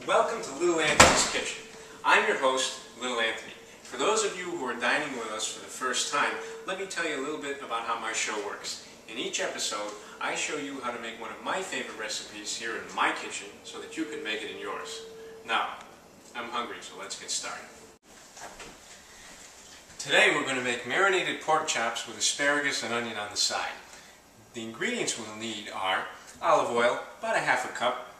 Welcome to Little Anthony's Kitchen. I'm your host, Little Anthony. For those of you who are dining with us for the first time, let me tell you a little bit about how my show works. In each episode, I show you how to make one of my favorite recipes here in my kitchen so that you can make it in yours. Now, I'm hungry, so let's get started. Today we're going to make marinated pork chops with asparagus and onion on the side. The ingredients we'll need are olive oil, about a half a cup.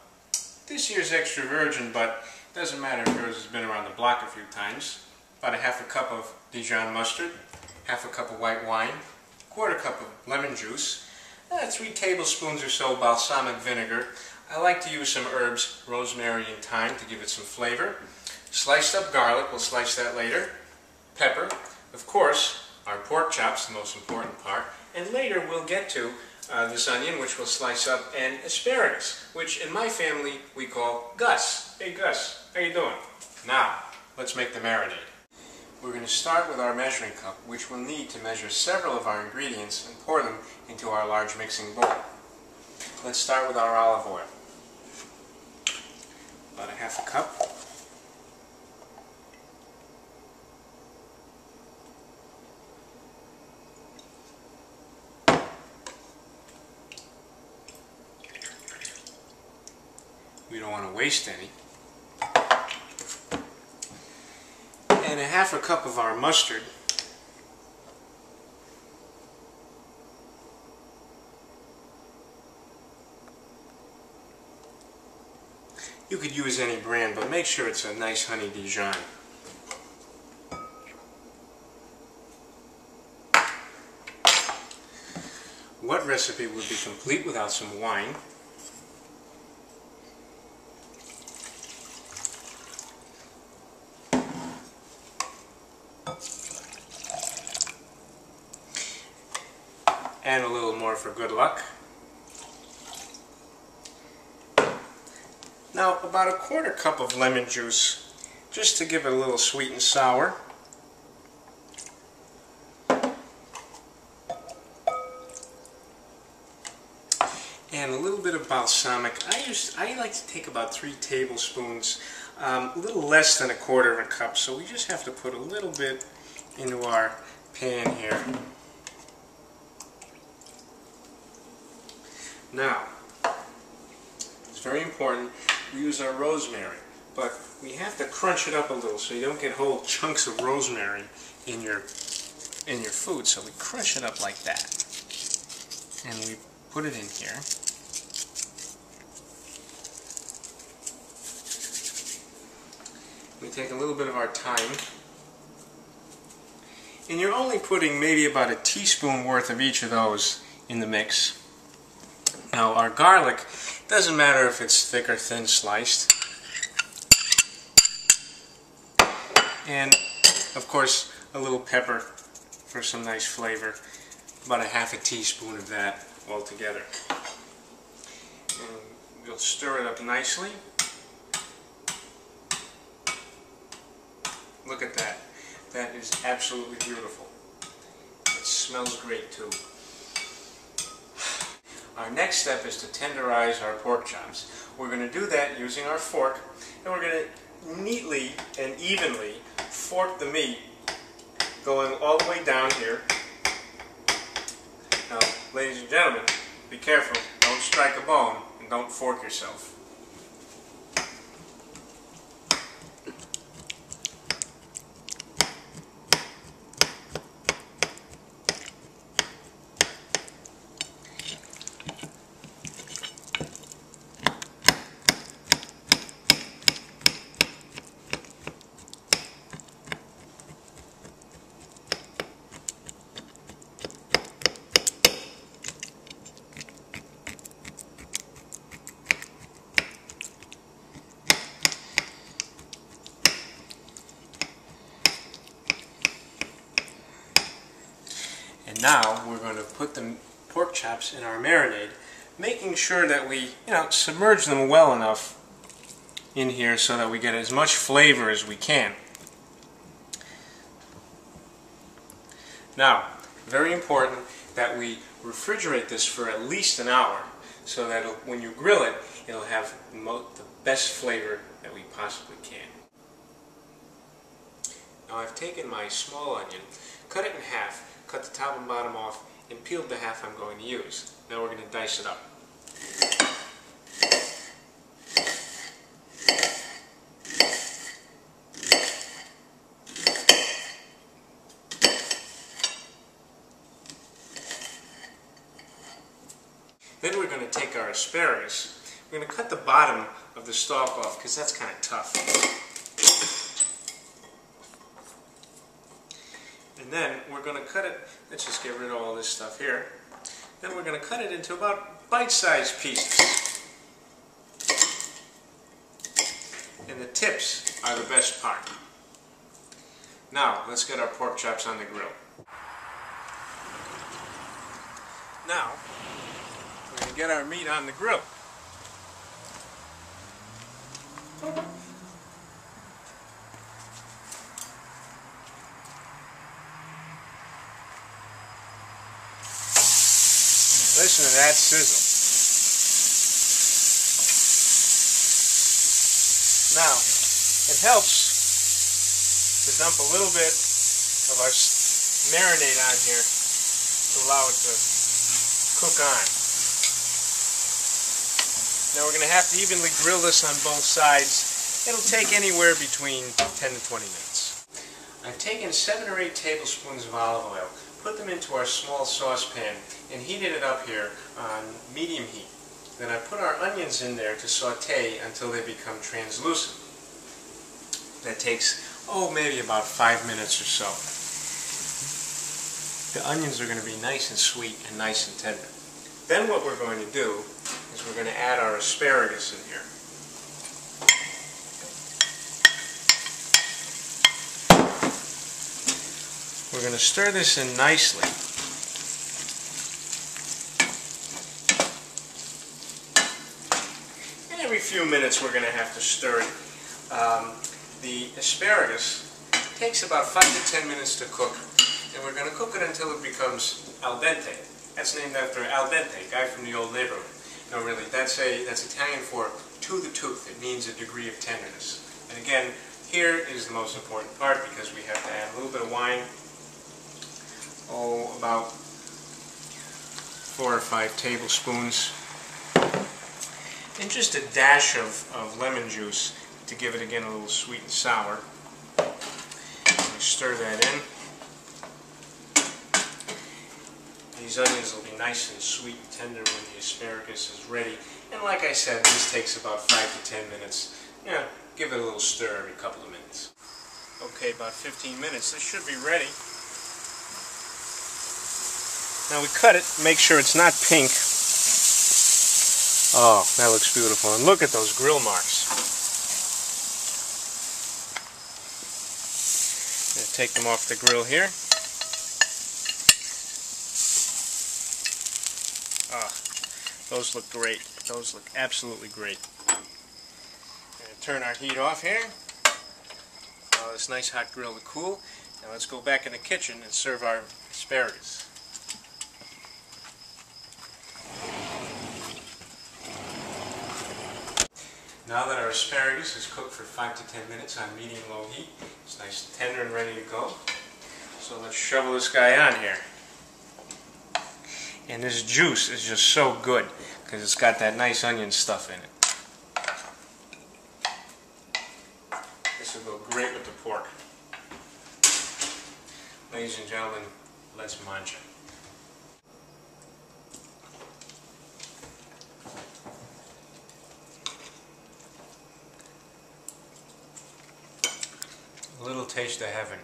This year's extra virgin, but it doesn't matter if yours has been around the block a few times. About a half a cup of Dijon mustard, half a cup of white wine, quarter cup of lemon juice, 3 tablespoons or so balsamic vinegar. I like to use some herbs, rosemary and thyme, to give it some flavor. Sliced up garlic, we'll slice that later. Pepper, of course, our pork chops, the most important part. And later we'll get to this onion, which we'll slice up, and asparagus, which in my family we call Gus. Hey Gus, how you doing? Now, let's make the marinade. We're going to start with our measuring cup, which we'll need to measure several of our ingredients and pour them into our large mixing bowl. Let's start with our olive oil. About a half a cup. We don't want to waste any. And a half a cup of our mustard. You could use any brand, but make sure it's a nice honey Dijon. What recipe would be complete without some wine? And a little more for good luck. Now, about a quarter cup of lemon juice, just to give it a little sweet and sour. And a little bit of balsamic. I like to take about 3 tablespoons, a little less than a quarter of a cup, so we just have to put a little bit into our pan here. Now, it's very important we use our rosemary, but we have to crunch it up a little so you don't get whole chunks of rosemary in your food. So we crunch it up like that, and we put it in here. We take a little bit of our thyme, and you're only putting maybe about a teaspoon worth of each of those in the mix. Now, our garlic, doesn't matter if it's thick or thin sliced. And, of course, a little pepper for some nice flavor. About a half a teaspoon of that altogether. And we'll stir it up nicely. Look at that. That is absolutely beautiful. It smells great too. Our next step is to tenderize our pork chops. We're going to do that using our fork, and we're going to neatly and evenly fork the meat going all the way down here. Now, ladies and gentlemen, be careful. Don't strike a bone and don't fork yourself. And now we're going to put the pork chops in our marinade, making sure that we, submerge them well enough in here so that we get as much flavor as we can. Now, very important that we refrigerate this for at least an hour so that when you grill it, it'll have the best flavor that we possibly can. Now I've taken my small onion, cut it in half, cut the top and bottom off, and peeled the half I'm going to use. Now we're going to dice it up. Then we're going to take our asparagus. We're going to cut the bottom of the stalk off because that's kind of tough. And then we're going to cut it, let's just get rid of all this stuff here. Then we're going to cut it into about bite-sized pieces. And the tips are the best part. Now, let's get our pork chops on the grill. Now, we're going to get our meat on the grill. Listen to that sizzle. Now, it helps to dump a little bit of our marinade on here to allow it to cook on. Now we're going to have to evenly grill this on both sides. It'll take anywhere between 10 to 20 minutes. I've taken 7 or 8 tablespoons of olive oil, put them into our small saucepan, and heated it up here on medium heat. Then I put our onions in there to saute until they become translucent. That takes, maybe about 5 minutes or so. The onions are going to be nice and sweet and nice and tender. Then what we're going to do is we're going to add our asparagus in here. We're going to stir this in nicely. And every few minutes we're going to have to stir it. The asparagus takes about 5 to 10 minutes to cook, and we're going to cook it until it becomes al dente. That's named after al dente, guy from the old neighborhood. No, really, that's Italian for to the tooth. It means a degree of tenderness. And again, here is the most important part because we have to add a little bit of wine. About 4 or 5 tablespoons. And just a dash of lemon juice to give it again a little sweet and sour. We stir that in. These onions will be nice and sweet and tender when the asparagus is ready. And like I said, this takes about 5 to 10 minutes. Yeah, give it a little stir every couple of minutes. Okay, about 15 minutes. This should be ready. Now we cut it, make sure it's not pink. Oh, that looks beautiful. And look at those grill marks. I'm going to take them off the grill here. Those look great. Those look absolutely great. Going to turn our heat off here. Allow this nice hot grill to cool. Now let's go back in the kitchen and serve our asparagus. Now that our asparagus is cooked for 5 to 10 minutes on medium-low heat, it's nice and tender and ready to go. So let's shovel this guy on here. And this juice is just so good because it's got that nice onion stuff in it. This will go great with the pork. Ladies and gentlemen, let's mancha. A little taste of heaven.